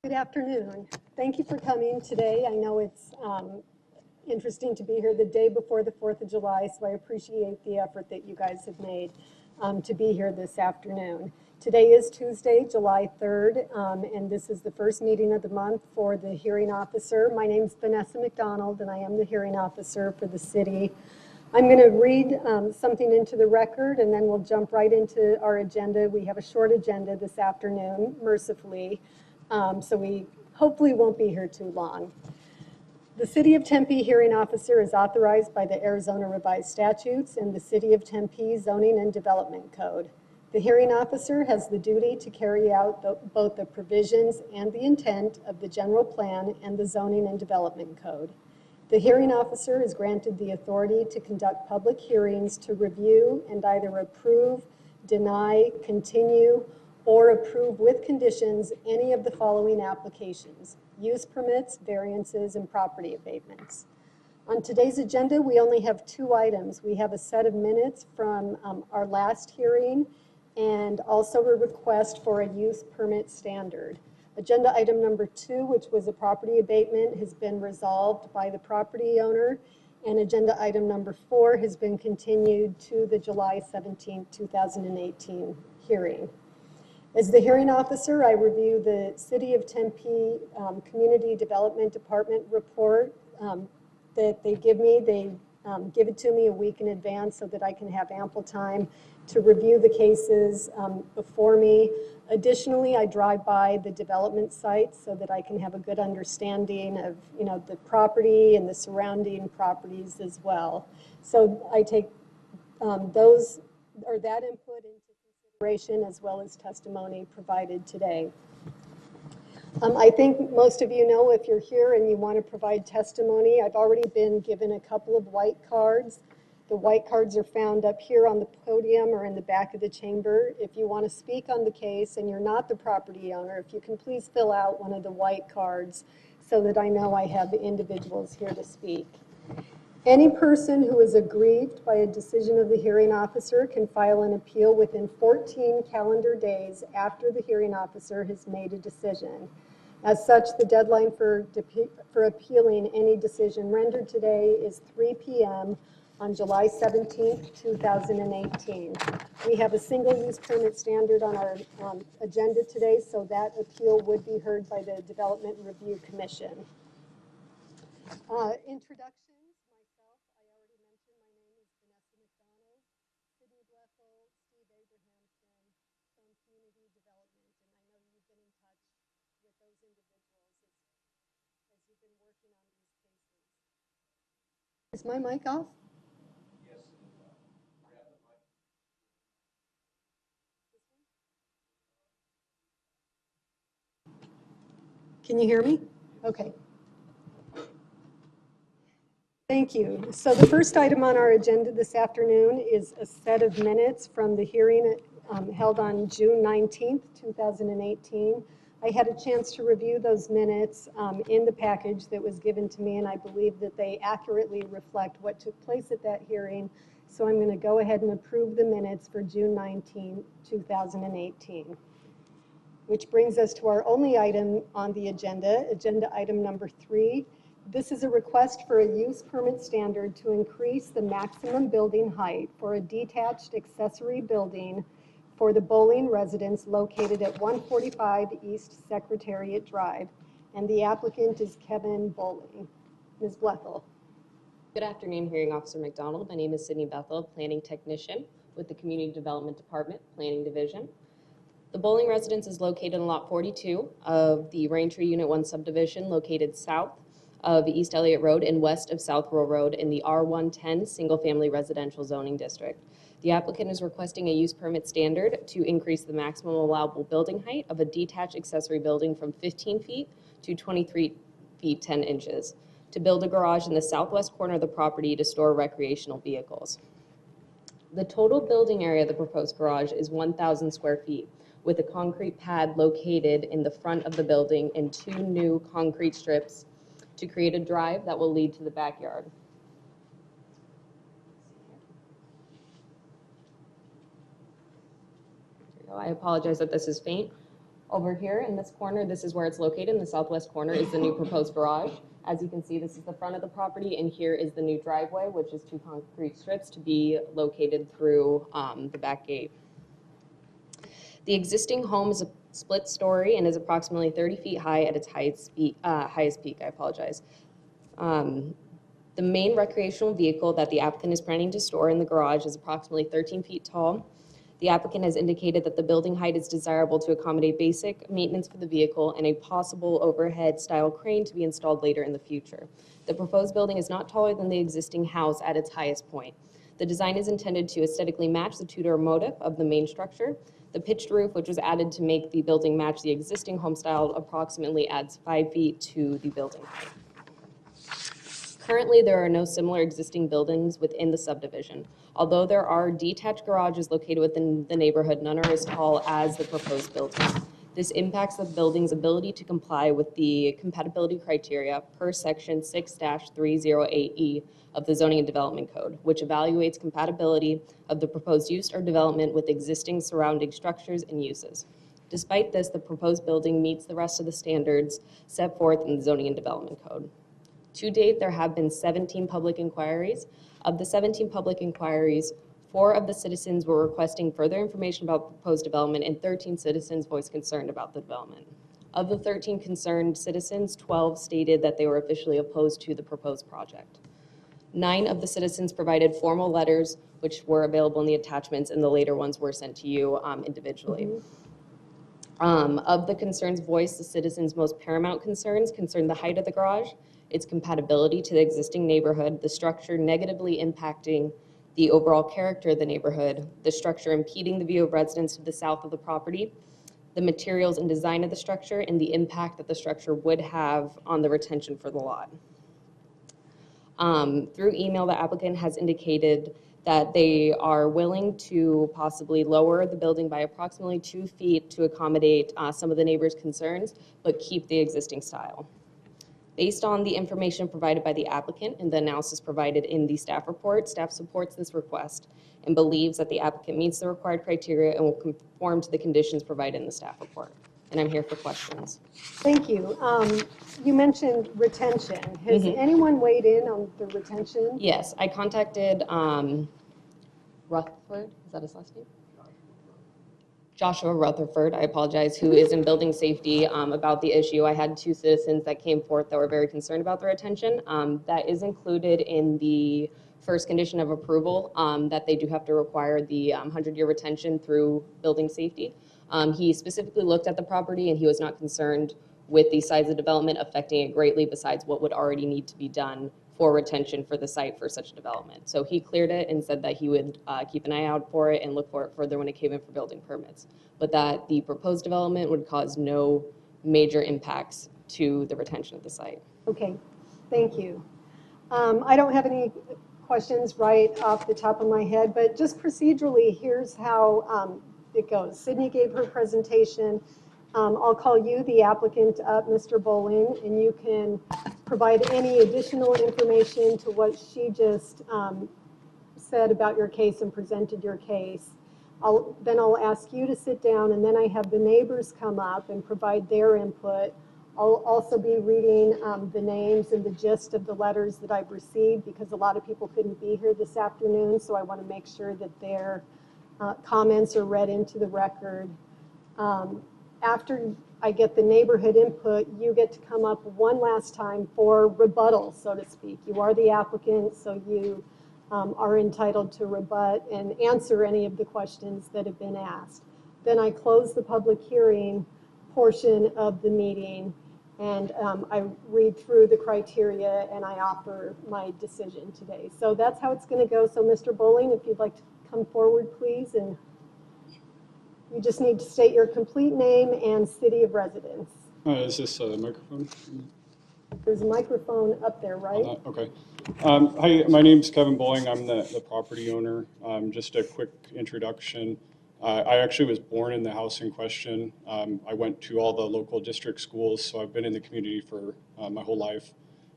Good afternoon. Thank you for coming today. I know it's interesting to be here the day before the 4th of July, so I appreciate the effort that you guys have made to be here this afternoon. Today is Tuesday, July 3rd, and this is the first meeting of the month for the hearing officer. My name is Vanessa McDonald, and I am the hearing officer for the city. I'm going to read something into the record, and then we'll jump right into our agenda. We have a short agenda this afternoon, mercifully. So we hopefully won't be here too long. The City of Tempe Hearing Officer is authorized by the Arizona Revised Statutes and the City of Tempe Zoning and Development Code. The hearing officer has the duty to carry out both the provisions and the intent of the general plan and the Zoning and Development Code. The hearing officer is granted the authority to conduct public hearings to review and either approve, deny, continue, or approve with conditions any of the following applications: use permits, variances, and property abatements. On today's agenda, we only have 2 items. We have a set of minutes from our last hearing and also a request for a use permit standard. Agenda item number 2, which was a property abatement, has been resolved by the property owner, and agenda item number 4 has been continued to the July 17, 2018 hearing. As the hearing officer, I review the City of Tempe Community Development Department report that they give me. They give it to me a week in advance so that I can have ample time to review the cases before me. Additionally, I drive by the development sites so that I can have a good understanding of, the property and the surrounding properties as well. So I take that input into consideration as well as testimony provided today. I think most of you know, if you're here and you want to provide testimony, I've already been given a couple of white cards. The white cards are found up here on the podium or in the back of the chamber. If you want to speak on the case and you're not the property owner, if you can please fill out one of the white cards so that I know I have the individuals here to speak. Any person who is aggrieved by a decision of the hearing officer can file an appeal within 14 calendar days after the hearing officer has made a decision. As such, the deadline for appealing any decision rendered today is 3 p.m. on July 17, 2018. We have a single-use permit standard on our agenda today, so that appeal would be heard by the Development Review Commission. Introductions. Myself, I already mentioned my name is Vanessa McDonald. Sydney Blethel, Steve Abrahamson from Community Development, and I know you've been in touch with those individuals as you've been working on these cases. Is my mic off? Yes. Grab the mic. Can you hear me? Okay. Thank you. So the first item on our agenda this afternoon is a set of minutes from the hearing held on June 19th, 2018. I had a chance to review those minutes in the package that was given to me, and I believe that they accurately reflect what took place at that hearing. So I'm going to go ahead and approve the minutes for June 19, 2018. Which brings us to our only item on the agenda, agenda item number 3. This is a request for a use permit standard to increase the maximum building height for a detached accessory building for the Bowling residence located at 145 East Secretariat Drive. And the applicant is Kevin Bowling. Ms. Blethel. Good afternoon, Hearing Officer McDonald. My name is Sydney Bethel, Planning Technician with the Community Development Department, Planning Division. The Bowling residence is located in Lot 42 of the Raintree Unit 1 subdivision located south of East Elliott Road and west of South Rural Road in the R110 single-family residential zoning district. The applicant is requesting a use permit standard to increase the maximum allowable building height of a detached accessory building from 15 feet to 23 feet 10 inches to build a garage in the southwest corner of the property to store recreational vehicles. The total building area of the proposed garage is 1,000 square feet, with a concrete pad located in the front of the building and 2 new concrete strips to create a drive that will lead to the backyard. I apologize that this is faint. Over here in this corner, this is where it's located. In the southwest corner is the new proposed garage. As you can see, this is the front of the property, and here is the new driveway, which is 2 concrete strips to be located through the back gate. The existing home is a split story and is approximately 30 feet high at its highest peak. The main recreational vehicle that the applicant is planning to store in the garage is approximately 13 feet tall. The applicant has indicated that the building height is desirable to accommodate basic maintenance for the vehicle and a possible overhead style crane to be installed later in the future. The proposed building is not taller than the existing house at its highest point. The design is intended to aesthetically match the two-door motif of the main structure. The pitched roof, which was added to make the building match the existing home style, approximately adds 5 feet to the building height. Currently, there are no similar existing buildings within the subdivision. Although there are detached garages located within the neighborhood, none are as tall as the proposed building. This impacts the building's ability to comply with the compatibility criteria per section 6-308E of the Zoning and Development Code, which evaluates compatibility of the proposed use or development with existing surrounding structures and uses. Despite this, the proposed building meets the rest of the standards set forth in the Zoning and Development Code. To date, there have been 17 public inquiries. Of the 17 public inquiries, 4 of the citizens were requesting further information about the proposed development, and 13 citizens voiced concern about the development. Of the 13 concerned citizens, 12 stated that they were officially opposed to the proposed project. 9 of the citizens provided formal letters, which were available in the attachments, and the later ones were sent to you individually. Of the concerns voiced, the citizens' most paramount concerns concern the height of the garage, its compatibility to the existing neighborhood, the structure negatively impacting the overall character of the neighborhood, the structure impeding the view of residents to the south of the property, the materials and design of the structure, and the impact that the structure would have on the retention for the lot. Through email, the applicant has indicated that they are willing to possibly lower the building by approximately 2 feet to accommodate some of the neighbors' concerns, but keep the existing style. Based on the information provided by the applicant and the analysis provided in the staff report, staff supports this request and believes that the applicant meets the required criteria and will conform to the conditions provided in the staff report. And I'm here for questions. Thank you. You mentioned retention. Has anyone weighed in on the retention? Yes, I contacted Rutherford, is that his last name? Joshua Rutherford, I apologize, who is in building safety about the issue. I had 2 citizens that came forth that were very concerned about the retention. That is included in the first condition of approval, that they do have to require the 100-year retention through building safety. He specifically looked at the property and he was not concerned with the size of development affecting it greatly besides what would already need to be done for retention for the site for such development. So he cleared it and said that he would keep an eye out for it and look for it further when it came in for building permits, but that the proposed development would cause no major impacts to the retention of the site. Okay, thank you. I don't have any questions right off the top of my head, but just procedurally, here's how it goes. Sydney gave her presentation. I'll call you, the applicant, up, Mr. Bowling, and you can provide any additional information to what she just said about your case and presented your case. Then I'll ask you to sit down, and then I have the neighbors come up and provide their input. I'll also be reading the names and the gist of the letters that I've received because a lot of people couldn't be here this afternoon, so I want to make sure that their comments are read into the record. After I get the neighborhood input, you get to come up one last time for rebuttal, so to speak. You are the applicant, so you are entitled to rebut and answer any of the questions that have been asked. Then I close the public hearing portion of the meeting, and I read through the criteria and I offer my decision today. So that's how it's going to go. So Mr. Bowling, if you'd like to come forward, please, and you just need to state your complete name and city of residence. Is this a microphone? There's a microphone up there, right? Okay. Hi, my name's Kevin Bowling. I'm the property owner. Just a quick introduction. I actually was born in the house in question. I went to all the local district schools, so I've been in the community for my whole life.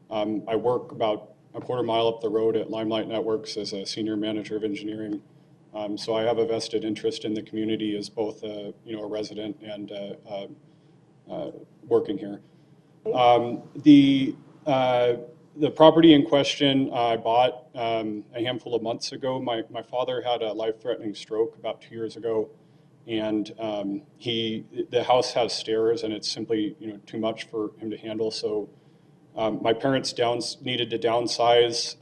I work about a quarter mile up the road at Limelight Networks as a senior manager of engineering. So I have a vested interest in the community as both a, a resident and working here. The property in question I bought a handful of months ago. My father had a life-threatening stroke about 2 years ago, and the house has stairs, and it's simply too much for him to handle. So my parents needed to downsize.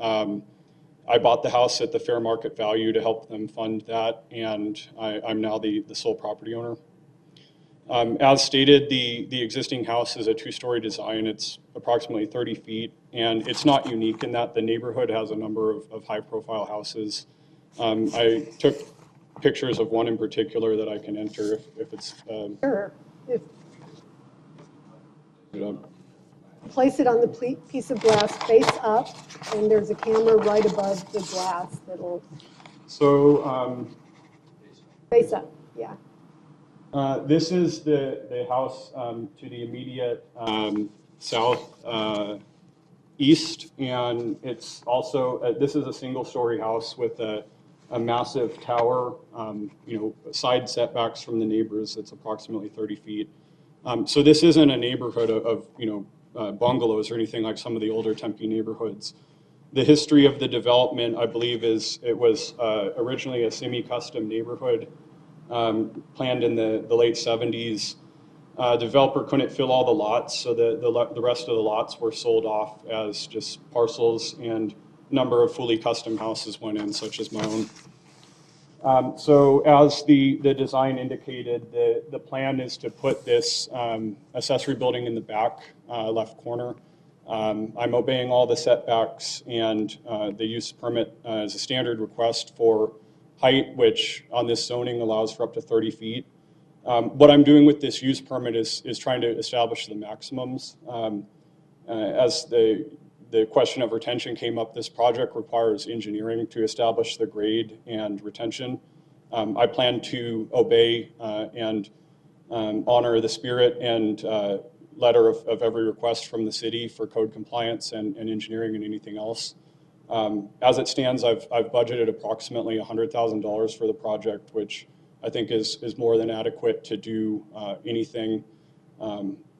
I bought the house at the fair market value to help them fund that, and I'm now the sole property owner. As stated, the existing house is a two-story design. It's approximately 30 feet, and it's not unique in that the neighborhood has a number of high-profile houses. I took pictures of one in particular that I can enter if it's... Sure. Place it on the piece of glass face up, and there's a camera right above the glass that'll So... face up, yeah. This is the house to the immediate south east, and it's also this is a single-story house with a massive tower. Side setbacks from the neighbors. It's approximately 30 feet. So this isn't a neighborhood of bungalows or anything like some of the older Tempe neighborhoods. The history of the development, I believe, it was originally a semi-custom neighborhood. Planned in the late 70s. Developer couldn't fill all the lots, so the rest of the lots were sold off as just parcels, and a number of fully custom houses went in, such as my own. So as the design indicated, the plan is to put this accessory building in the back left corner. I'm obeying all the setbacks, and the use permit is a standard request for height, which on this zoning allows for up to 30 feet. What I'm doing with this use permit is trying to establish the maximums. As the question of retention came up, this project requires engineering to establish the grade and retention. I plan to obey and honor the spirit and letter of every request from the city for code compliance and engineering and anything else. As it stands, I've budgeted approximately $100,000 for the project, which I think is more than adequate to do anything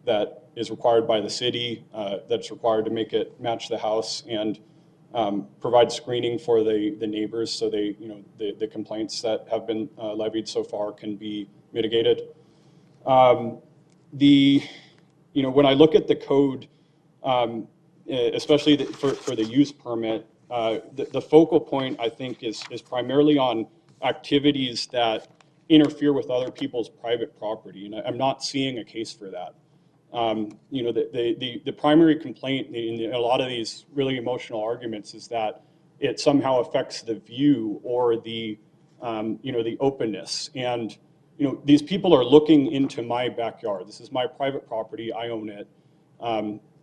that is required by the city, that's required to make it match the house, and provide screening for the neighbors so the complaints that have been levied so far can be mitigated. When I look at the code, especially for the use permit, the focal point, I think, is primarily on activities that interfere with other people's private property, and I'm not seeing a case for that. The primary complaint in a lot of these really emotional arguments is that it somehow affects the view or the openness. And these people are looking into my backyard. This is my private property. I own it.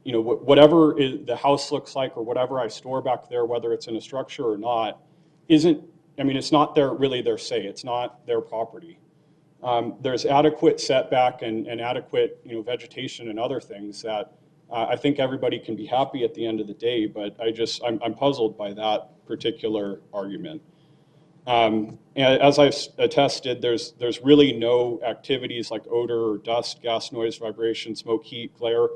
Whatever the house looks like or whatever I store back there, whether it's in a structure or not, it's not their say. It's not their property. There's adequate setback and adequate vegetation and other things that I think everybody can be happy at the end of the day, but I'm puzzled by that particular argument. And as I've attested, there's really no activities like odor or dust, gas, noise, vibration, smoke, heat, glare,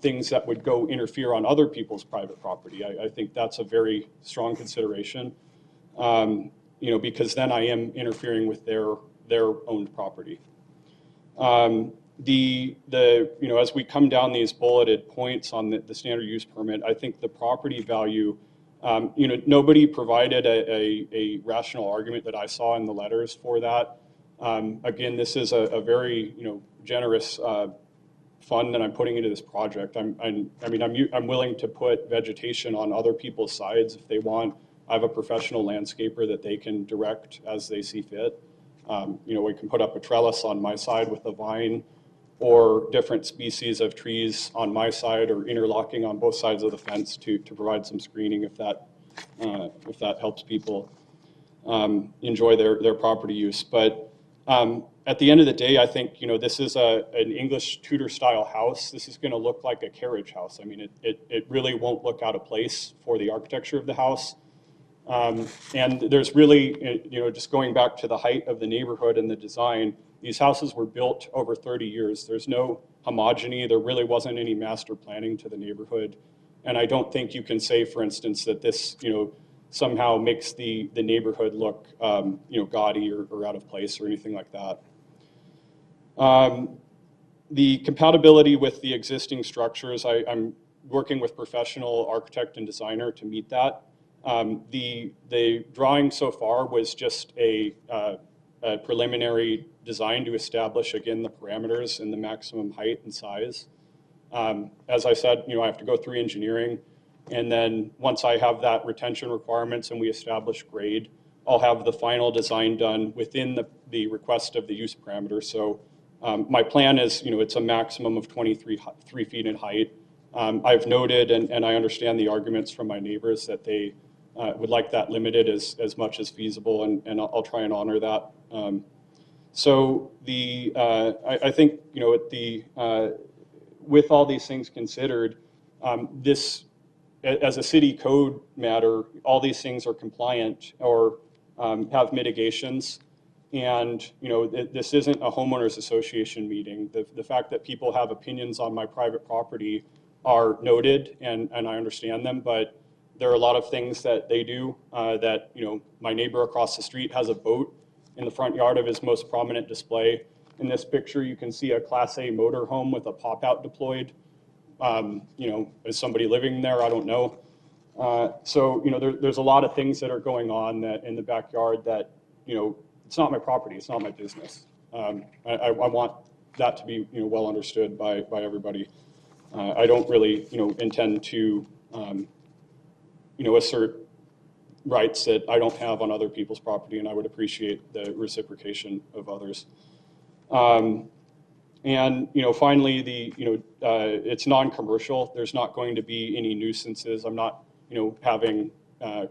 things that would go interfere on other people's private property. I think that's a very strong consideration, because then I am interfering with their owned property. As we come down these bulleted points on the standard use permit, I think the property value, nobody provided a rational argument that I saw in the letters for that. Again, this is a very generous fund that I'm putting into this project. I'm willing to put vegetation on other people's sides if they want. I have a professional landscaper that they can direct as they see fit. We can put up a trellis on my side with a vine, or different species of trees on my side, or interlocking on both sides of the fence to provide some screening if that helps people enjoy their property use. But at the end of the day, I think this is an English Tudor style house. This is going to look like a carriage house. It really won't look out of place for the architecture of the house. And there's really, just going back to the height of the neighborhood and the design, these houses were built over 30 years. There's no homogeny. There really wasn't any master planning to the neighborhood. And I don't think you can say, for instance, that this, somehow makes the neighborhood look, gaudy or out of place or anything like that. The compatibility with the existing structures, I'm working with professional architect and designer to meet that. The drawing so far was just a preliminary design to establish, again, the parameters and the maximum height and size. As I said, I have to go through engineering, and then once I have that retention requirements and we establish grade, I'll have the final design done within the request of the use parameter. So my plan is, it's a maximum of 3 feet in height. I've noted, and I understand the arguments from my neighbors that they would like that limited as much as feasible, and I'll try and honor that. So I think, with all these things considered, this, as a city code matter, all these things are compliant or have mitigations. And, this isn't a homeowners association meeting. The fact that people have opinions on my private property are noted, and I understand them, but there are a lot of things that they do that, my neighbor across the street has a boat in the front yard of his most prominent display. In this picture, you can see a Class A motorhome with a pop-out deployed. Is somebody living there? I don't know. So, there's a lot of things that are going on that in the backyard that, it's not my property, it's not my business. I want that to be, well understood by everybody. I don't really, intend to, assert rights that I don't have on other people's property, and I would appreciate the reciprocation of others. And, finally, it's non-commercial. There's not going to be any nuisances. I'm not, having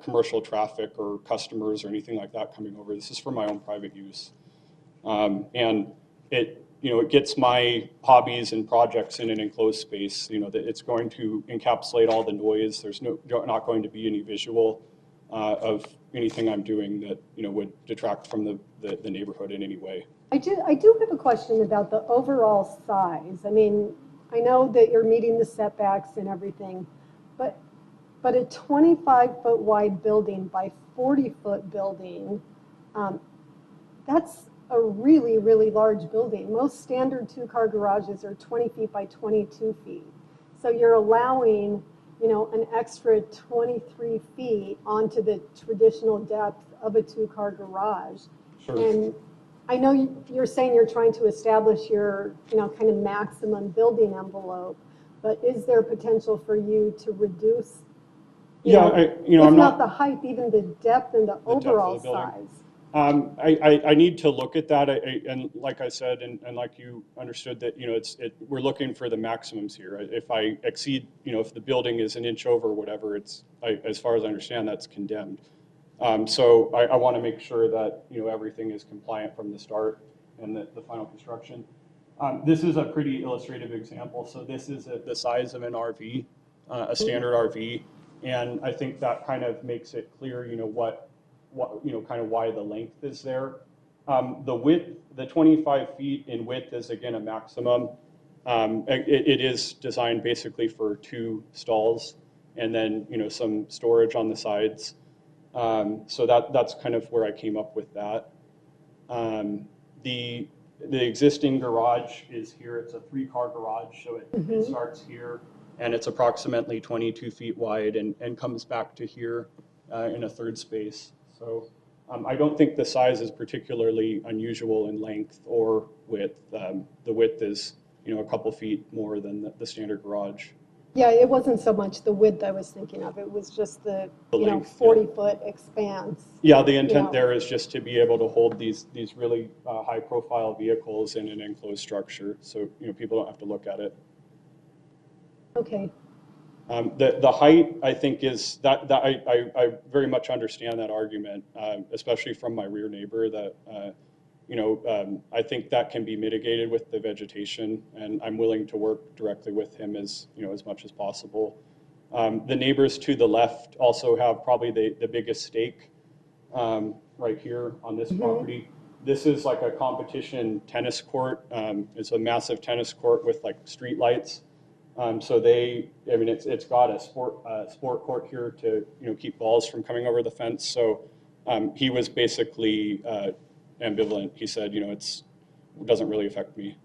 commercial traffic or customers or anything like that coming over. This is for my own private use. And it gets my hobbies and projects in an enclosed space, that it's going to encapsulate all the noise. There's not going to be any visual of anything I'm doing that, would detract from the neighborhood in any way. I do have a question about the overall size. I mean, I know that you're meeting the setbacks and everything, but a 25-foot wide building by 40-foot building, that's a really, really large building. Most standard two-car garages are 20 feet by 22 feet. So you're allowing, an extra 23 feet onto the traditional depth of a two-car garage. Sure. And I know you're saying you're trying to establish your, kind of maximum building envelope, but is there potential for you to reduce, if not the height, even the depth and the overall size? I need to look at that, and like I said, and like you understood that, we're looking for the maximums here. If I exceed, if the building is an inch over whatever, as far as I understand, that's condemned. So I want to make sure that, everything is compliant from the start and the final construction. This is a pretty illustrative example. So this is the size of an RV, a standard RV, and I think that kind of makes it clear, what kind of why the length is there. The width, the 25 feet in width is again a maximum. It is designed basically for 2 stalls and then, some storage on the sides. So that's kind of where I came up with that. The existing garage is here. It's a 3-car garage, so it starts here, and it's approximately 22 feet wide and comes back to here in a 3rd space. So I don't think the size is particularly unusual in length or width. The width is, a couple feet more than the standard garage. Yeah, it wasn't so much the width I was thinking of. It was just the length, 40-foot expanse. Yeah, the intent there is just to be able to hold these really high-profile vehicles in an enclosed structure, so people don't have to look at it. Okay. The height, I think, is that I very much understand that argument, especially from my rear neighbor. That I think that can be mitigated with the vegetation, and I'm willing to work directly with him as much as possible. The neighbors to the left also have probably the biggest stake right here on this property. This is like a competition tennis court. It's a massive tennis court with like street lights. So I mean, it's got a sport court here to keep balls from coming over the fence. So he was basically ambivalent. He said, it doesn't really affect me.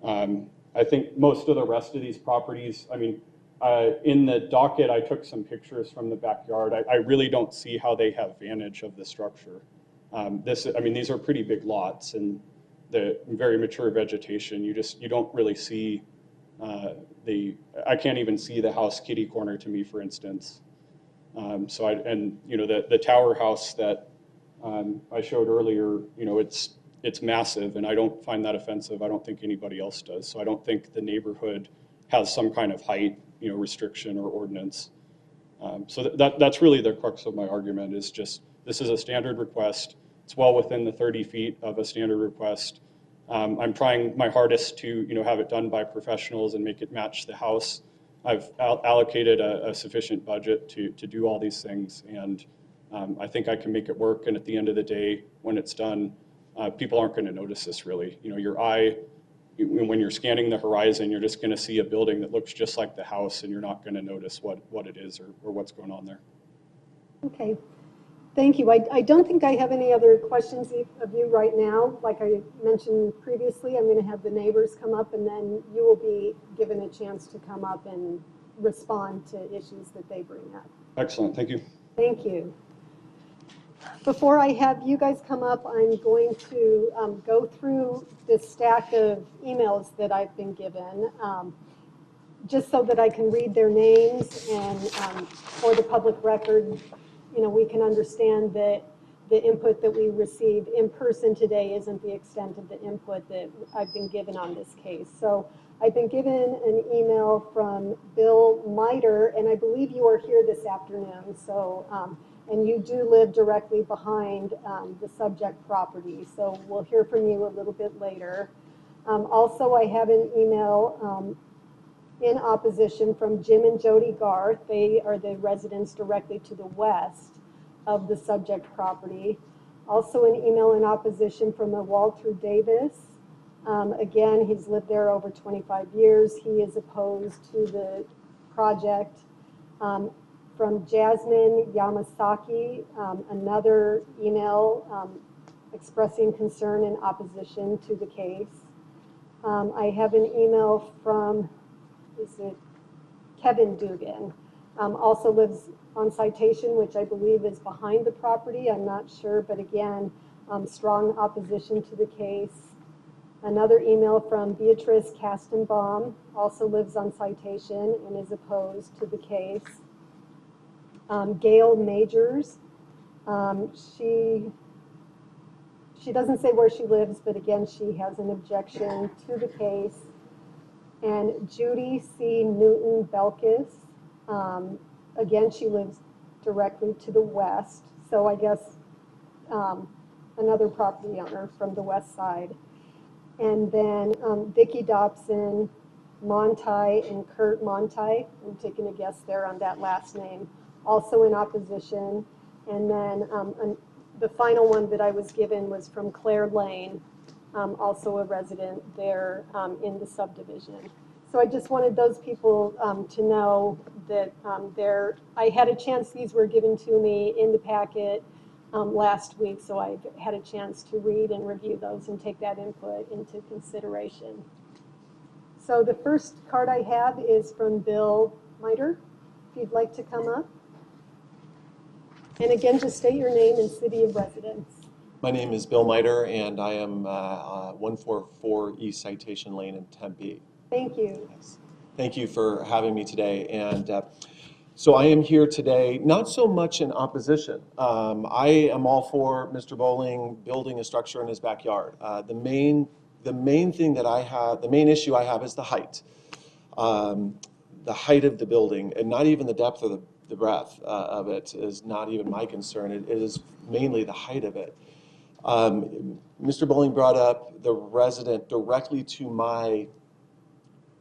I think most of the rest of these properties, I mean, in the docket, I took some pictures from the backyard. I really don't see how they have vantage of the structure. I mean, these are pretty big lots and the very mature vegetation. You don't really see I can't even see the house kitty corner to me, for instance. The tower house that I showed earlier, it's massive, and I don't find that offensive. I don't think anybody else does. So I don't think the neighborhood has some kind of height, restriction or ordinance. So that's really the crux of my argument is just, this is a standard request. It's well within the 30 feet of a standard request. I'm trying my hardest to, have it done by professionals and make it match the house. I've allocated a sufficient budget to do all these things, and I think I can make it work. And at the end of the day, when it's done, people aren't going to notice this really. Your eye, when you're scanning the horizon, you're just going to see a building that looks just like the house, and you're not going to notice what it is or what's going on there. Okay. Thank you. I don't think I have any other questions of you right now. Like I mentioned previously, I'm going to have the neighbors come up, and then you will be given a chance to come up and respond to issues that they bring up. Excellent. Thank you. Thank you. Before I have you guys come up, I'm going to go through this stack of emails that I've been given, just so that I can read their names and for the public record, we can understand that the input that we received in person today isn't the extent of the input that I've been given on this case. So I've been given an email from Bill Miter, and I believe you are here this afternoon. So, and you do live directly behind the subject property. So we'll hear from you a little bit later. Also, I have an email in opposition from Jim and Jody Garth. They are the residents directly to the west of the subject property. Also an email in opposition from a Walter Davis. Again, he's lived there over 25 years. He is opposed to the project. From Jasmine Yamasaki, another email expressing concern in opposition to the case. I have an email from Kevin Dugan, also lives on Citation, which I believe is behind the property. I'm not sure, but again, strong opposition to the case. Another email from Beatrice Kastenbaum, also lives on Citation and is opposed to the case. Gail Majors, she doesn't say where she lives, but again, she has an objection to the case. And Judy C. Newton-Belkis, again, she lives directly to the west, so I guess another property owner from the west side. And then Vicki Dobson, Monti, and Kurt Monti, I'm taking a guess there on that last name, also in opposition. And then the final one that I was given was from Claire Lane, also a resident there in the subdivision. So I just wanted those people to know that I had a chance, these were given to me in the packet last week, so I've had a chance to read and review those and take that input into consideration. So the first card I have is from Bill Miter, if you'd like to come up. And again, just state your name and city of residence. My name is Bill Miter, and I am 144 East Citation Lane in Tempe. Thank you. Yes. Thank you for having me today. And so I am here today, not so much in opposition. I am all for Mr. Bowling building a structure in his backyard. The main thing that I have, the main issue I have is the height. The height of the building, and not even the depth or the breadth of it is not even my concern. It is mainly the height of it. Mr. Bowling brought up the resident directly to my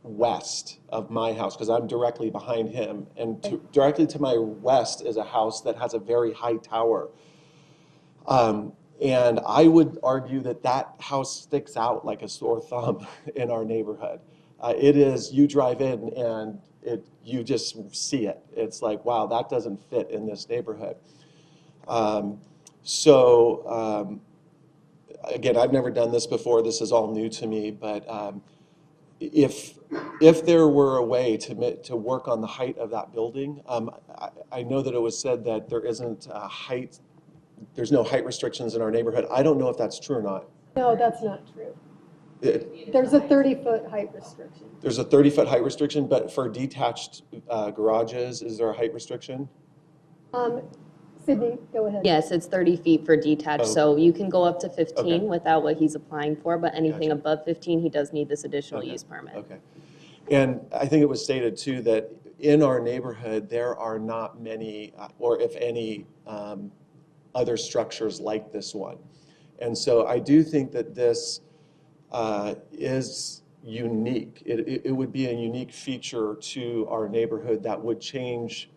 west of my house, because I'm directly behind him, and directly to my west is a house that has a very high tower. And I would argue that that house sticks out like a sore thumb in our neighborhood. It is, you drive in and you just see it. It's like, wow, that doesn't fit in this neighborhood. Again, I've never done this before. This is all new to me, but if there were a way to work on the height of that building, I know that it was said that there isn't there's no height restrictions in our neighborhood. I don't know if that's true or not. No, that's not true. There's a 30-foot height restriction. There's a 30-foot height restriction, but for detached garages, is there a height restriction? Sydney, go ahead. Yes, it's 30 feet for detached, so you can go up to 15 Okay. without what he's applying for, but anything Gotcha. above 15, he does need this additional Okay. use permit. Okay. And I think it was stated too that in our neighborhood, there are not many, or if any, other structures like this one. And so I do think that this is unique. It would be a unique feature to our neighborhood that would change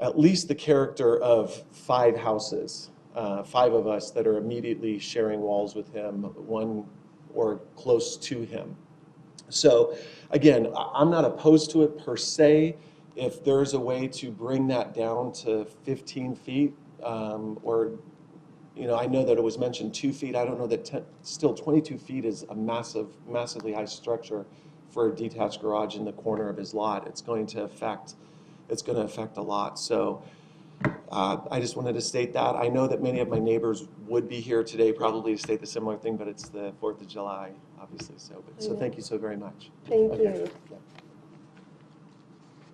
at least the character of 5 houses, 5 of us that are immediately sharing walls with him, one or close to him. So again, I'm not opposed to it per se. If there's a way to bring that down to 15 feet, or, you know, I know that it was mentioned 2 feet. I don't know that still 22 feet is a massively high structure for a detached garage in the corner of his lot. It's going to affect a lot. So I just wanted to state that. I know that many of my neighbors would be here today probably to state the similar thing, but it's the 4th of July, obviously. So thank you so very much. Thank Okay. you.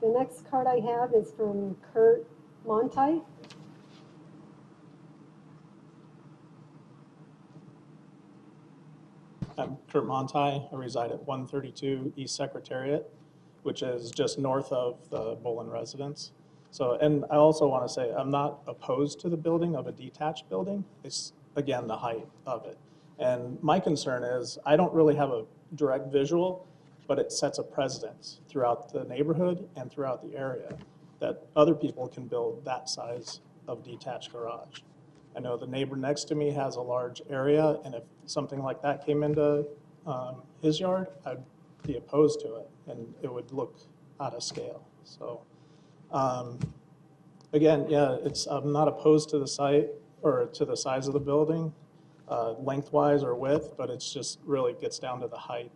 The next card I have is from Kurt Monti. I'm Kurt Monti. I reside at 132 East Secretariat, which is just north of the Bolin residence. So, and I also want to say I'm not opposed to the building of a detached building. It's, again, the height of it. And my concern is I don't really have a direct visual, but it sets a precedence throughout the neighborhood and throughout the area that other people can build that size of detached garage. I know the neighbor next to me has a large area, and if something like that came into his yard, I'd be opposed to it, and it would look out of scale. So, again, yeah, I'm not opposed to the site or to the size of the building, lengthwise or width, but it's just really gets down to the height.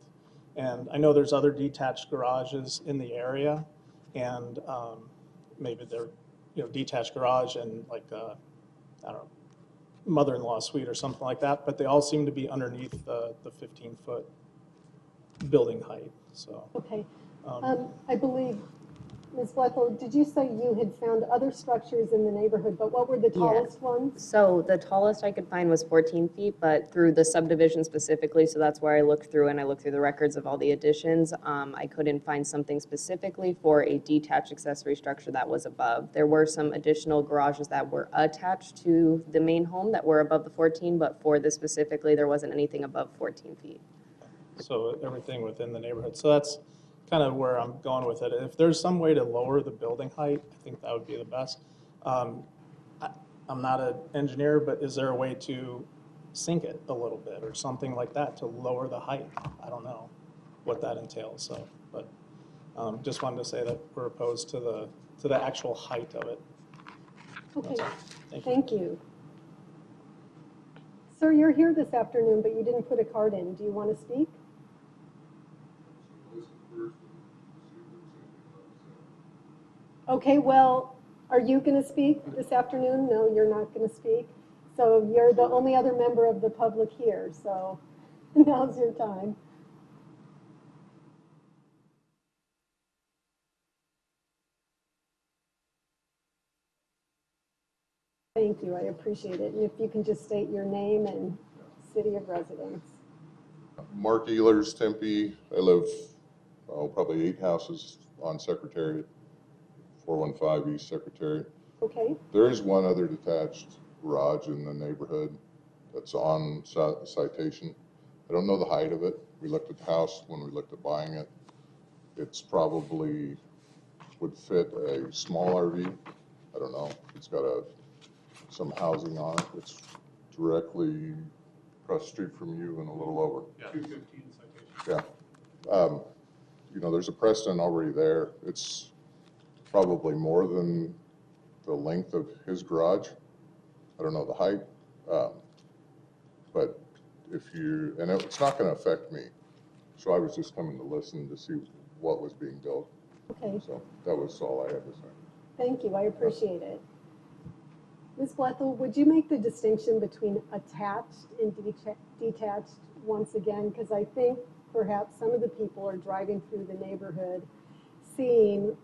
And I know there's other detached garages in the area, and maybe they're, detached garage and like, I don't know, mother-in-law suite or something like that, but they all seem to be underneath the 15-foot building height, so. Okay. I believe, Ms. Blethel, did you say you had found other structures in the neighborhood, but what were the tallest ones? So the tallest I could find was 14 feet, but through the subdivision specifically, so that's where I looked through and I looked through the records of all the additions. I couldn't find something specifically for a detached accessory structure that was above. There were some additional garages that were attached to the main home that were above the 14, but for this specifically, there wasn't anything above 14 feet. So everything within the neighborhood. So that's kind of where I'm going with it. If there's some way to lower the building height, I think that would be the best. I'm not an engineer, but is there a way to sink it a little bit or something like that to lower the height? I don't know what that entails. So, but just wanted to say that we're opposed to the actual height of it. Okay, Thank you. thank you. Sir, you're here this afternoon, but you didn't put a card in. Do you want to speak? Okay, well, are you going to speak this afternoon? No, you're not going to speak. So you're the only other member of the public here, so now's your time. Thank you, I appreciate it. And if you can just state your name and city of residence. Mark Ehlers, Tempe. I live, probably 8 houses on Secretariat, 415 East Secretariat. Okay, There is one other detached garage in the neighborhood that's on Citation. I don't know the height of it. We looked at the house when we looked at buying it. It's probably would fit a small RV. I don't know. It's got some housing on it. It's directly across the street from you and a little over. Yeah. 215 citation. Yeah. You know, there's a Preston already there. It's probably more than the length of his garage. I don't know the height. But and it's not going to affect me. So I was just coming to listen to see what was being built. Okay, So that was all I had to say. thank you, I appreciate it. Ms. Blethel, would you make the distinction between attached and detached once again? Because I think perhaps some of the people are driving through the neighborhood seeing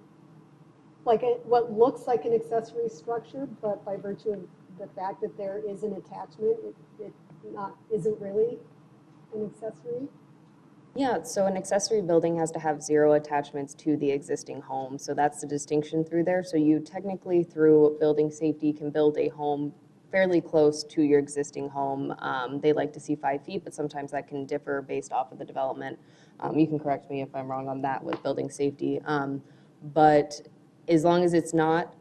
like what looks like an accessory structure, but by virtue of the fact that there is an attachment, it isn't really an accessory. Yeah, so an accessory building has to have 0 attachments to the existing home. So that's the distinction through there. So you technically, through building safety, can build a home fairly close to your existing home. They like to see 5 feet, but sometimes that can differ based off of the development. You can correct me if I'm wrong on that with building safety. But as long as it's not,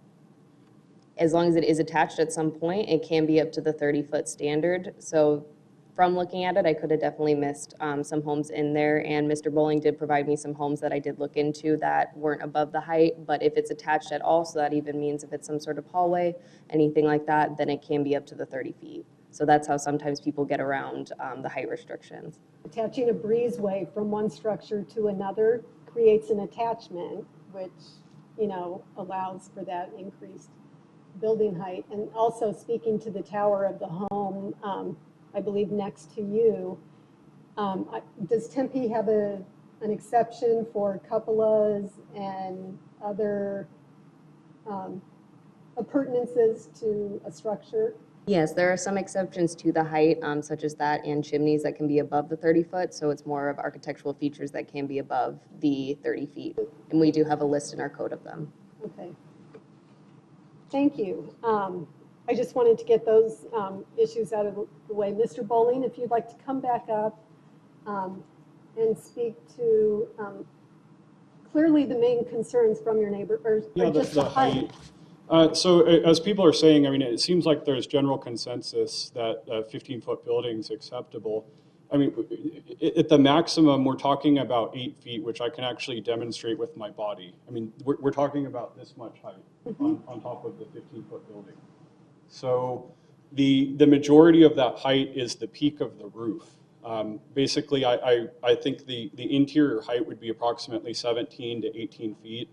as long as it is attached at some point, it can be up to the 30-foot standard. So from looking at it, I could have definitely missed some homes in there, and Mr. Bowling did provide me some homes that I did look into that weren't above the height, but if it's attached at all, so that even means if it's some sort of hallway, anything like that, then it can be up to the 30 feet. So that's how sometimes people get around the height restrictions. Attaching a breezeway from one structure to another creates an attachment, which, you know, allows for that increased building height. And also speaking to the tower of the home, I believe next to you, does Tempe have an exception for cupolas and other appurtenances to a structure? Yes, there are some exceptions to the height, such as that, and chimneys that can be above the 30 foot. So it's more of architectural features that can be above the 30 feet. And we do have a list in our code of them. Okay. Thank you. I just wanted to get those issues out of the way. Mr. Bowling, if you'd like to come back up and speak to clearly the main concerns from your neighbor, or just the height. So as people are saying, I mean, it seems like there's general consensus that a 15-foot building is acceptable. I mean, at the maximum, we're talking about 8 feet, which I can actually demonstrate with my body. I mean, we're talking about this much height on top of the 15-foot building. So the majority of that height is the peak of the roof. Basically, I think the interior height would be approximately 17 to 18 feet.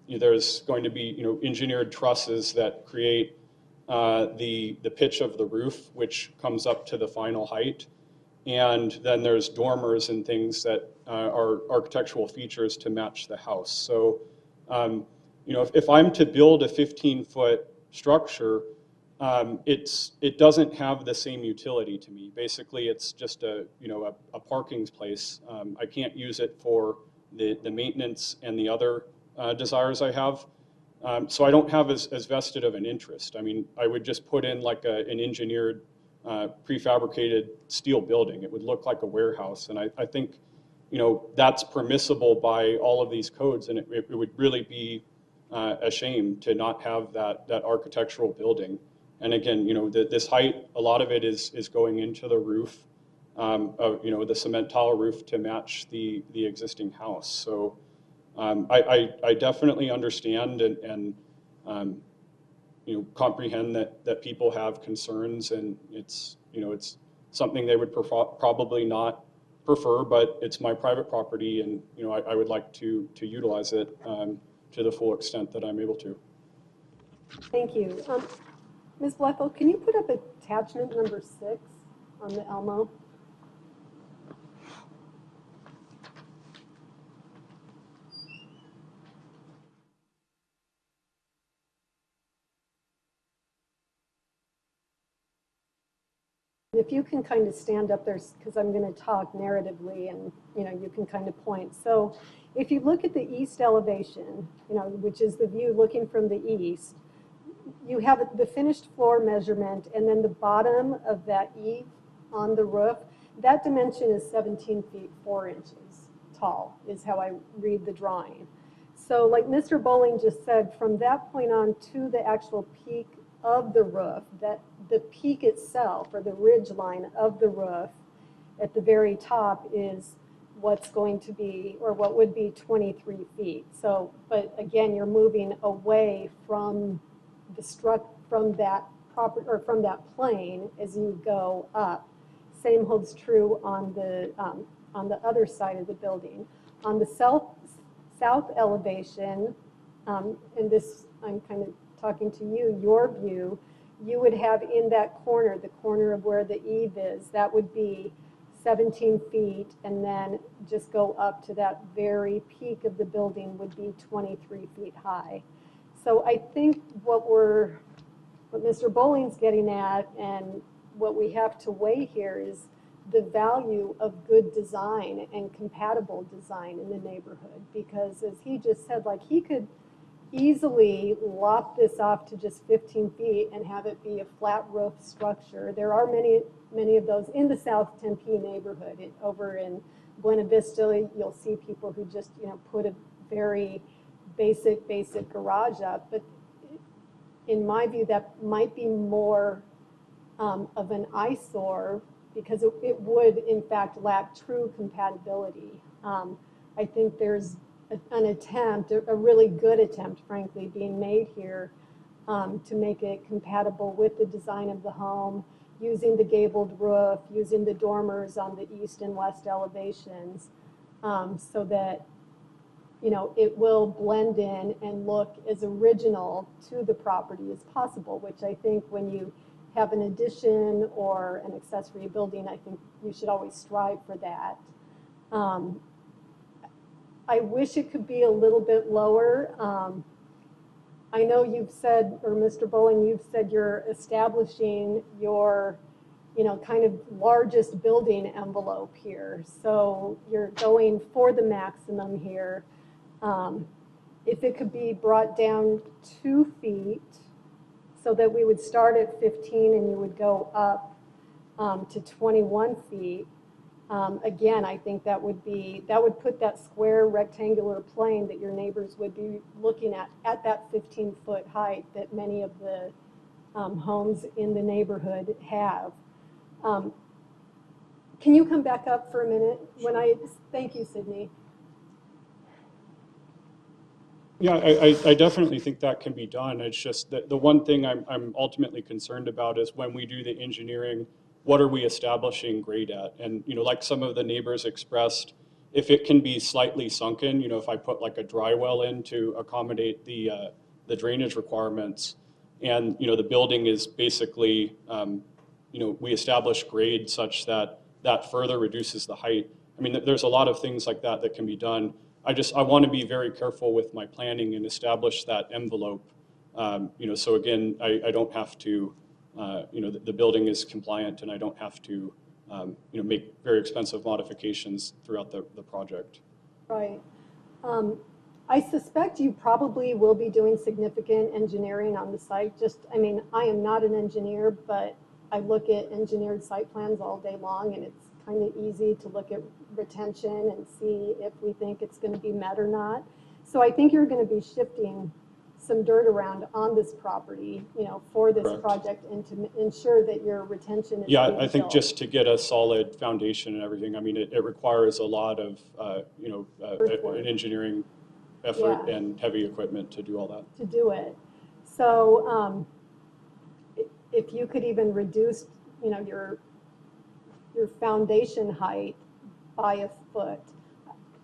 There's going to be, you know, engineered trusses that create the pitch of the roof, which comes up to the final height. And then there's dormers and things that are architectural features to match the house. So, you know, if I'm to build a 15-foot structure, it doesn't have the same utility to me. Basically, it's just a parking place. I can't use it for the maintenance and the other desires I have. So I don't have as vested of an interest. I mean, I would just put in like an engineered prefabricated steel building. It would look like a warehouse. And I think, you know, that's permissible by all of these codes. And it would really be a shame to not have that architectural building. And again, you know, this height, a lot of it is going into the roof, you know, the cement tile roof to match the existing house. So I definitely understand and you know, comprehend that people have concerns, and it's, you know, it's something they would probably not prefer, but it's my private property, and, you know, I would like to utilize it to the full extent that I'm able to. Thank you. Ms. Blethel, can you put up attachment number 6 on the Elmo? If you can kind of stand up there, because I'm going to talk narratively, and, you know, you can kind of point. So if you look at the east elevation, you know, which is the view looking from the east, you have the finished floor measurement, and then the bottom of that eave on the roof, that dimension is 17 feet 4 inches tall, is how I read the drawing. So like Mr. Bowling just said, from that point on to the actual peak of the roof, that the peak itself, or the ridge line of the roof at the very top, is what's going to be, or what would be 23 feet. So, but again, you're moving away from from that property, or from that plane as you go up. Same holds true on the other side of the building. On the south elevation, and this, I'm kind of talking to you, your view, you would have in that corner, the corner of where the eave is, that would be 17 feet, and then just go up to that very peak of the building would be 23 feet high. So I think what Mr. Bowling's getting at, and what we have to weigh here, is the value of good design and compatible design in the neighborhood. Because as he just said, like, he could easily lop this off to just 15 feet and have it be a flat roof structure. There are many of those in the South Tempe neighborhood. Over in Buena Vista, you'll see people who just, put a very basic garage up. But in my view, that might be more of an eyesore, because it would, in fact, lack true compatibility. I think there's an attempt, a really good attempt, frankly, being made here to make it compatible with the design of the home, using the gabled roof, using the dormers on the east and west elevations, so that it will blend in and look as original to the property as possible, which I think when you have an addition or an accessory building, I think you should always strive for that. I wish it could be a little bit lower. I know you've said, or Mr. Bowling, you've said you're establishing your, kind of largest building envelope here. So you're going for the maximum here. If it could be brought down 2 feet, so that we would start at 15 and you would go up to 21 feet. Again, I think that would put that square rectangular plane that your neighbors would be looking at that 15-foot height that many of the homes in the neighborhood have. Can you come back up for a minute? Thank you, Sydney. Yeah, I definitely think that can be done. It's just that the one thing I'm ultimately concerned about is when we do the engineering, what are we establishing grade at? And, like some of the neighbors expressed, if it can be slightly sunken, if I put like a dry well in to accommodate the drainage requirements, and, the building is basically, we establish grade such that that further reduces the height. I mean, there's a lot of things like that that can be done. I want to be very careful with my planning and establish that envelope. So again, I don't have to, the building is compliant, and I don't have to, make very expensive modifications throughout the project. Right. I suspect you probably will be doing significant engineering on the site. I am not an engineer, but I look at engineered site plans all day long, and it's kind of easy to look at retention and see if we think it's going to be met or not. So I think you're going to be shifting some dirt around on this property, for this Correct. project, and to ensure that your retention is Yeah, being I think built. just to get a solid foundation and everything, I mean, it requires a lot of, Earthwork. an engineering effort Yeah. and heavy equipment to do all that. To do it. So if you could even reduce, your foundation height by a foot.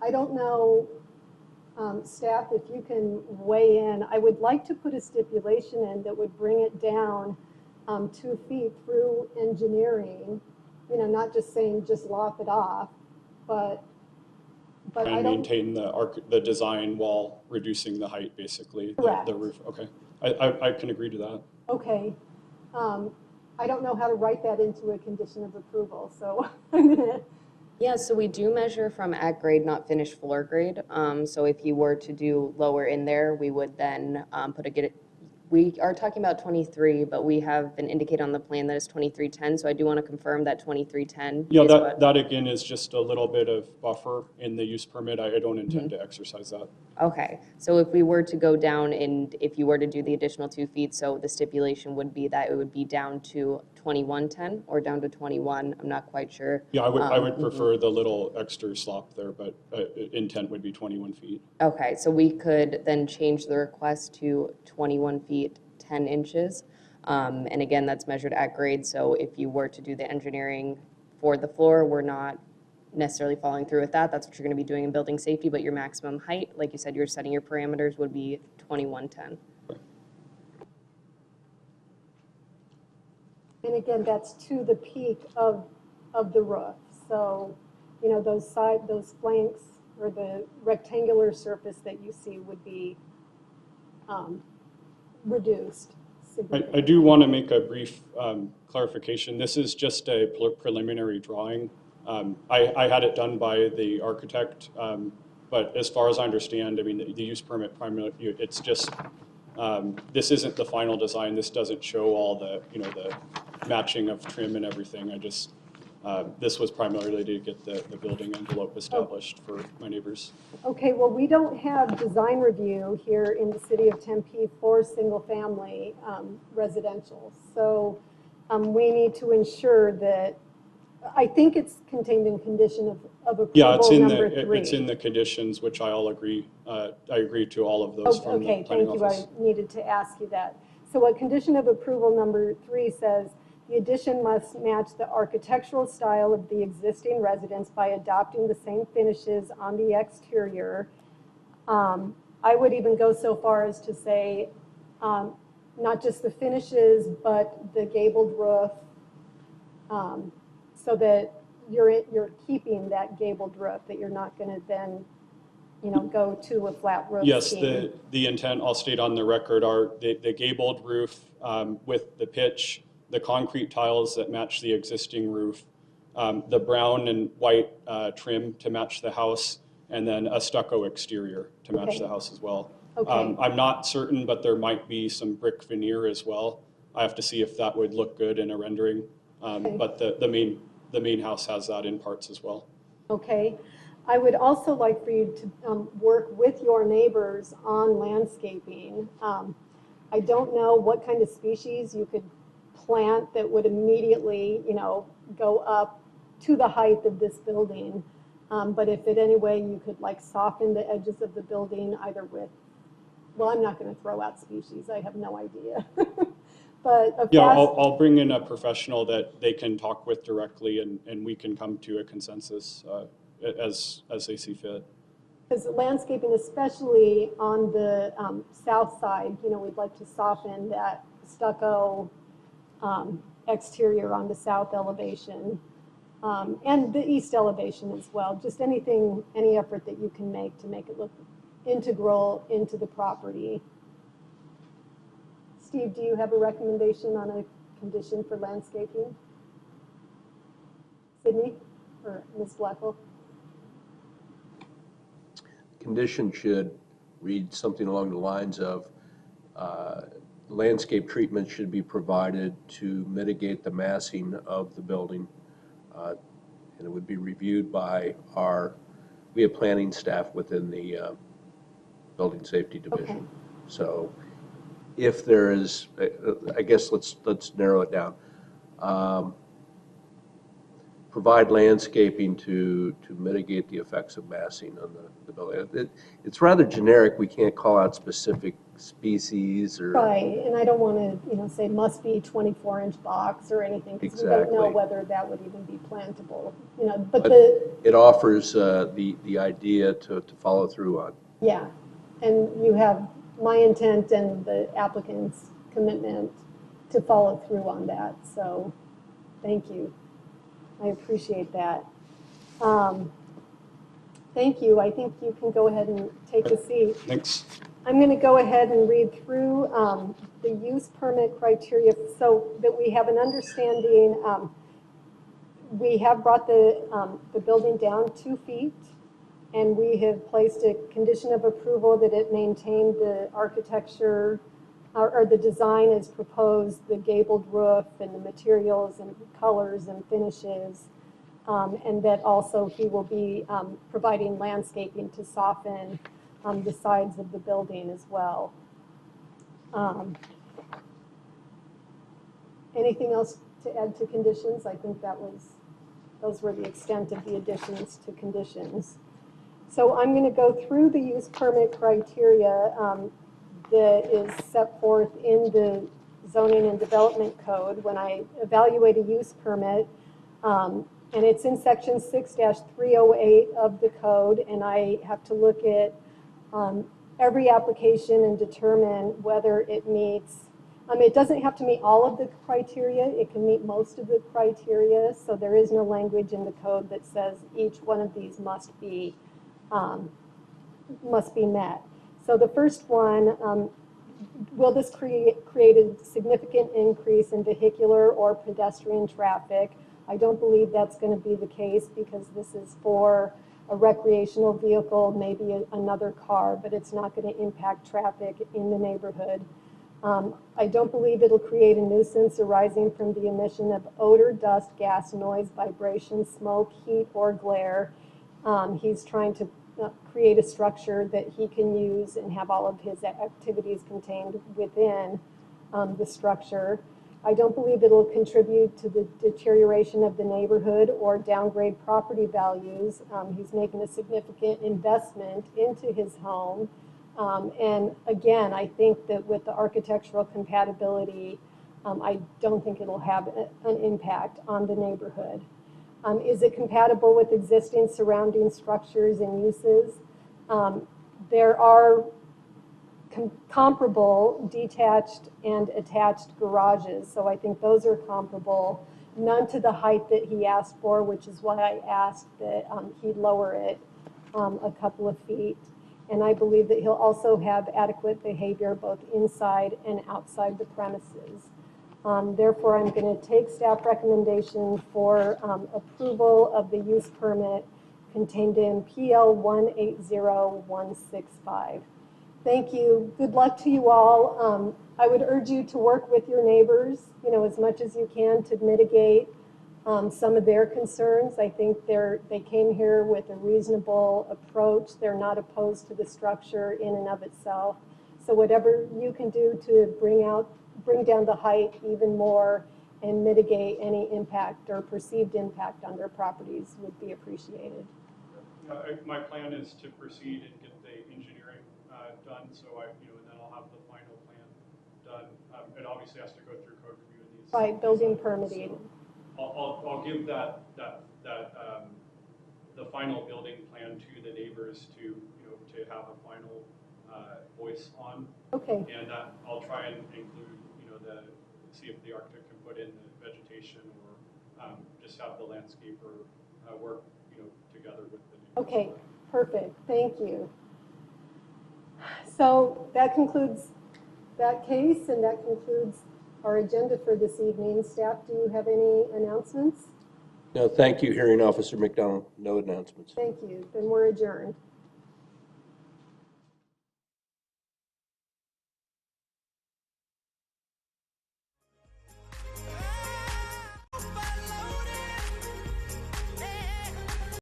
I don't know, staff, if you can weigh in. I would like to put a stipulation in that would bring it down 2 feet through engineering, not just saying just lop it off, but And I don't. maintain the design while reducing the height, basically, Correct. the roof. Okay, I can agree to that. Okay. I don't know how to write that into a condition of approval, so I'm gonna. Yeah, so we do measure from at grade, not finished floor grade. So if you were to do lower in there, we would then put a We are talking about 23, but we have been indicated on the plan that it's 2310, so I do want to confirm that 2310 Yeah, is what. that again is just a little bit of buffer in the use permit. I don't intend to exercise that. Okay, so if we were to go down and if you were to do the additional 2 feet, so the stipulation would be that it would be down to 2110 or down to 21, I'm not quite sure. Yeah, I would prefer the little extra slop there, but intent would be 21 feet. Okay, so we could then change the request to 21 feet, 10 inches. And again, that's measured at grade, so if you were to do the engineering for the floor, we're not necessarily following through with that. That's what you're going to be doing in building safety, but your maximum height, like you said, you're setting your parameters, would be 2110. And again, that's to the peak of the roof. So, you know, those flanks or the rectangular surface that you see would be reduced significantly. I do want to make a brief clarification. This is just a preliminary drawing. I had it done by the architect, but as far as I understand, I mean, the use permit primarily, it's just, this isn't the final design. This doesn't show all the, you know, the matching of trim and everything. I just, this was primarily to get the building envelope established for my neighbors. Okay, well, we don't have design review here in the city of Tempe for single-family residential. So we need to ensure that, I think it's contained in condition of approval Yeah, it's in number 3. it's in the conditions, which I all agree. I agree to all of those from the Okay, planning thank you. office. I needed to ask you that. So what condition of approval number 3 says, the addition must match the architectural style of the existing residence by adopting the same finishes on the exterior. I would even go so far as to say, not just the finishes, but the gabled roof, so that you're keeping that gabled roof, that you're not going to then, you know, go to a flat roof. Yes, scheme. the intent, I'll state on the record, are the gabled roof with the pitch, the concrete tiles that match the existing roof, the brown and white trim to match the house, and then a stucco exterior to match Okay. the house as well. Okay. I'm not certain, but there might be some brick veneer as well. I have to see if that would look good in a rendering. Okay. But the main house has that in parts as well. Okay. I would also like for you to work with your neighbors on landscaping. I don't know what kind of species you could plant that would immediately, you know, go up to the height of this building. But if in any way you could like soften the edges of the building either with, well, I'm not going to throw out species. I have no idea. But Yeah, I'll bring in a professional that they can talk with directly, and we can come to a consensus as they see fit. Because landscaping, especially on the south side, you know, we'd like to soften that stucco exterior on the south elevation and the east elevation as well. Just any effort that you can make to make it look integral into the property. Steve, do you have a recommendation on a condition for landscaping? Sydney or Ms. Blackwell? Condition should read something along the lines of landscape treatment should be provided to mitigate the massing of the building. And it would be reviewed by we have planning staff within the building safety division. Okay. So if there is, I guess let's narrow it down. Provide landscaping to mitigate the effects of massing on the building. It's rather generic. We can't call out specific species or. Right, and I don't want to, you know, say must be 24-inch box or anything, because we don't know Exactly. whether that would even be plantable, you know, but But it offers the idea to follow through on. yeah, and you have my intent and the applicant's commitment to follow through on that, so thank you. I appreciate that. Thank you. I think you can go ahead and take a seat. Thanks. I'm going to go ahead and read through the use permit criteria so that we have an understanding. We have brought the building down 2 feet, and we have placed a condition of approval that it maintain the architecture or the design is proposed, the gabled roof and the materials and colors and finishes, and that also he will be providing landscaping to soften the sides of the building as well. Anything else to add to conditions? I think those were the extent of the additions to conditions. So I'm going to go through the use permit criteria that is set forth in the zoning and development code when I evaluate a use permit. And it's in section 6-308 of the code, and I have to look at every application and determine whether it meets. It doesn't have to meet all of the criteria. It can meet most of the criteria. So there is no language in the code that says each one of these must be met. So the first one, will this create a significant increase in vehicular or pedestrian traffic? I don't believe that's going to be the case because this is for a recreational vehicle, maybe another car, but it's not going to impact traffic in the neighborhood. I don't believe it'll create a nuisance arising from the emission of odor, dust, gas, noise, vibration, smoke, heat, or glare. He's trying to create a structure that he can use and have all of his activities contained within the structure. I don't believe it'll contribute to the deterioration of the neighborhood or downgrade property values. He's making a significant investment into his home. And again, I think that with the architectural compatibility, I don't think it'll have an impact on the neighborhood. Is it compatible with existing surrounding structures and uses? There are comparable detached and attached garages, so I think those are comparable. None to the height that he asked for, which is why I asked that he lower it a couple of feet. And I believe that he'll also have adequate behavior both inside and outside the premises. Therefore, I'm going to take staff recommendation for approval of the use permit contained in PL 180165. Thank you. Good luck to you all. I would urge you to work with your neighbors, as much as you can to mitigate some of their concerns. I think they came here with a reasonable approach. They're not opposed to the structure in and of itself. So whatever you can do to bring down the height even more and mitigate any impact or perceived impact on their properties would be appreciated. My plan is to proceed and get the engineering done, so and then I'll have the final plan done. It obviously has to go through code review and these. Right, building permitting. So I'll give the final building plan to the neighbors to have a final voice on. Okay. And I'll try and include see if the architect can put in the vegetation or just have the landscaper work together with the neighbors. Okay, perfect. Thank you. So that concludes that case, and that concludes our agenda for this evening. Staff, do you have any announcements? No, thank you, Hearing Officer McDonald. No announcements. Thank you. Then we're adjourned.